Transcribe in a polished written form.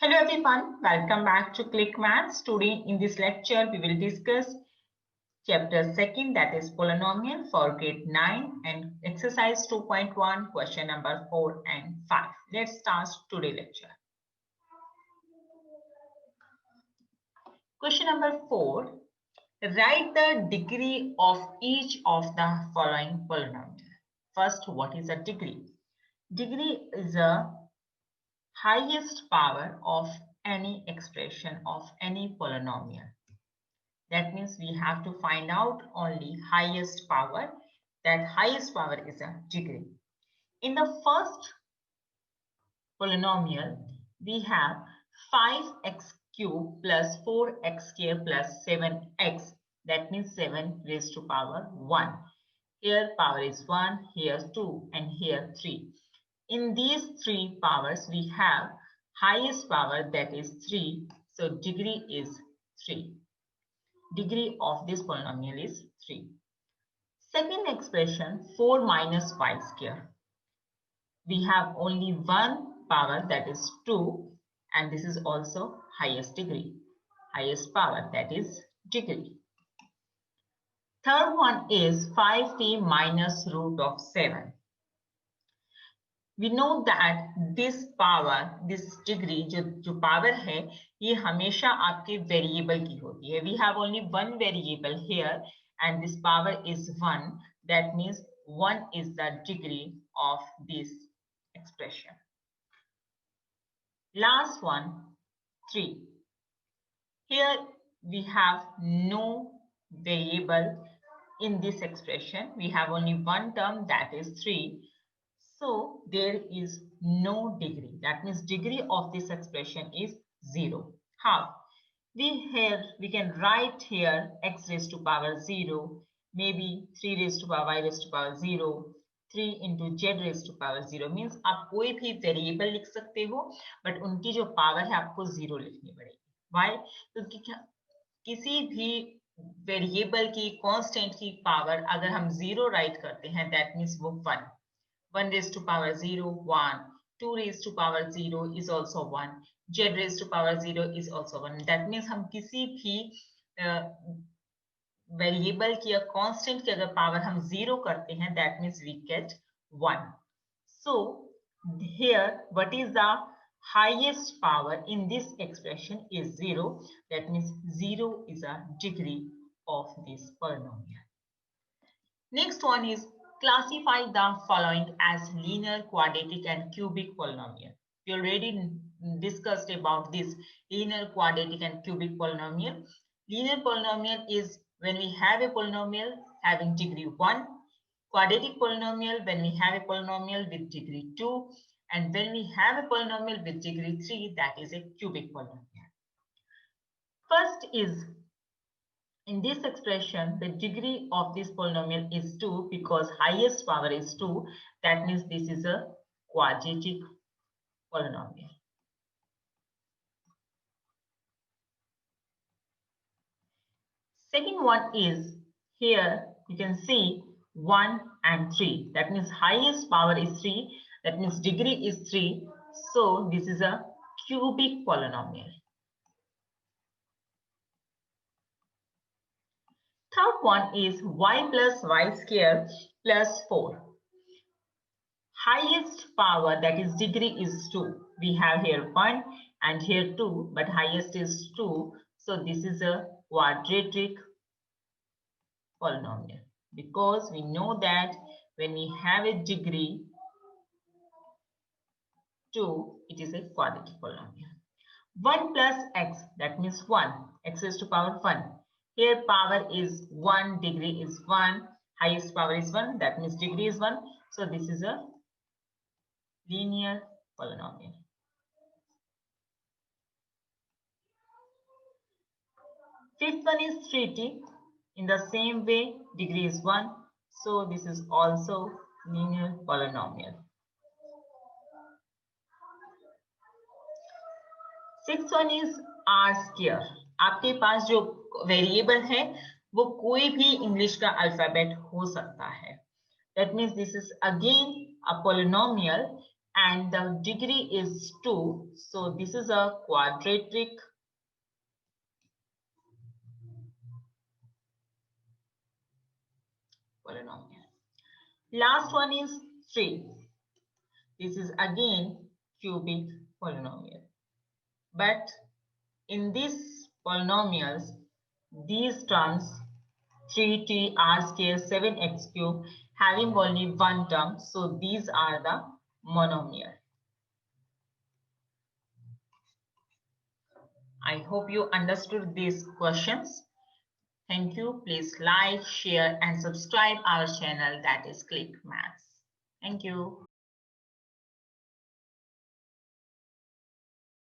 Hello everyone, welcome back to Click Maths. Today in this lecture we will discuss chapter 2, that is polynomial for grade 9 and exercise 2.1 question number 4 and 5. Let's start today's lecture. Question number 4. Write the degree of each of the following polynomial. First, what is a degree? Degree is a highest power of any expression of any polynomial. That means we have to find out only highest power. That highest power is a degree. In the first polynomial, we have 5x cube plus 4x square plus 7x. That means 7 raised to power 1. Here power is 1, here 2, and here 3. In these three powers, we have highest power, that is 3. So degree is 3. Degree of this polynomial is 3. Second expression, 4 minus y square. We have only one power, that is 2, and this is also highest degree. Highest power, that is degree. Third one is 5p minus root of 7. We know that this power, this degree, जो power है, ये हमेशा आपके variable की होती है. We have only one variable here, and this power is 1. That means 1 is the degree of this expression. Last one, 3. Here we have no variable in this expression. We have only one term, that is 3. So there is no degree. That means degree of this expression is 0. How? We can write here x raised to power 0, maybe 3 raised to power y raised to power 0, 3 into z raised to power 0. Means आप कोई भी variable लिख सकते हो, but उनकी जो power है आपको 0 लिखनी पड़ेगी. Why? क्योंकि किसी भी वेरिएबल की कांस्टेंट की पावर अगर हम 0 राइट करते हैं, दैट मीन्स वो 1. 1 raised to power 0, 1. 2 raised to power 0 is also 1. Z raised to power 0 is also 1. That means हम किसी भी वेरिएबल की या कांस्टेंट की अगर पावर हम 0 करते हैं, that means we get 1. So here what is the highest power in this expression is 0. That means 0 is a degree of this polynomial. Next one is classify the following as linear, quadratic, and cubic polynomial. We already discussed about this linear, quadratic, and cubic polynomial. Linear polynomial is when we have a polynomial having degree 1. Quadratic polynomial when we have a polynomial with degree 2. And when we have a polynomial with degree 3, that is a cubic polynomial. First is, in this expression, the degree of this polynomial is 2 because highest power is 2. That means this is a quadratic polynomial. Second one is, here you can see 1 and 3. That means highest power is 3. That means degree is 3. So this is a cubic polynomial. Third one is y plus y square plus 4. Highest power, that is degree, is 2. We have here 1 and here 2, but highest is 2. So this is a quadratic polynomial because we know that when we have a degree 2, it is a quadratic polynomial. 1 plus x, that means 1. X raised to power 1. Here power is 1, degree is 1, highest power is 1, that means degree is 1. So this is a linear polynomial. Fifth one is 3t. In the same way, degree is 1. So this is also linear polynomial. Sixth one is r square. आपके पास जो variable है वो कोई भी English का alphabet हो सकता है. That means this is again a polynomial and the degree is 2. So this is a quadratic polynomial. Last one is 3. This is again cubic polynomial. But in these polynomials, these terms 3t r square 7x cube having only one term, so these are the monomial. I hope you understood these questions. Thank you. Please like, share and subscribe our channel, that is Click Maths. Thank you.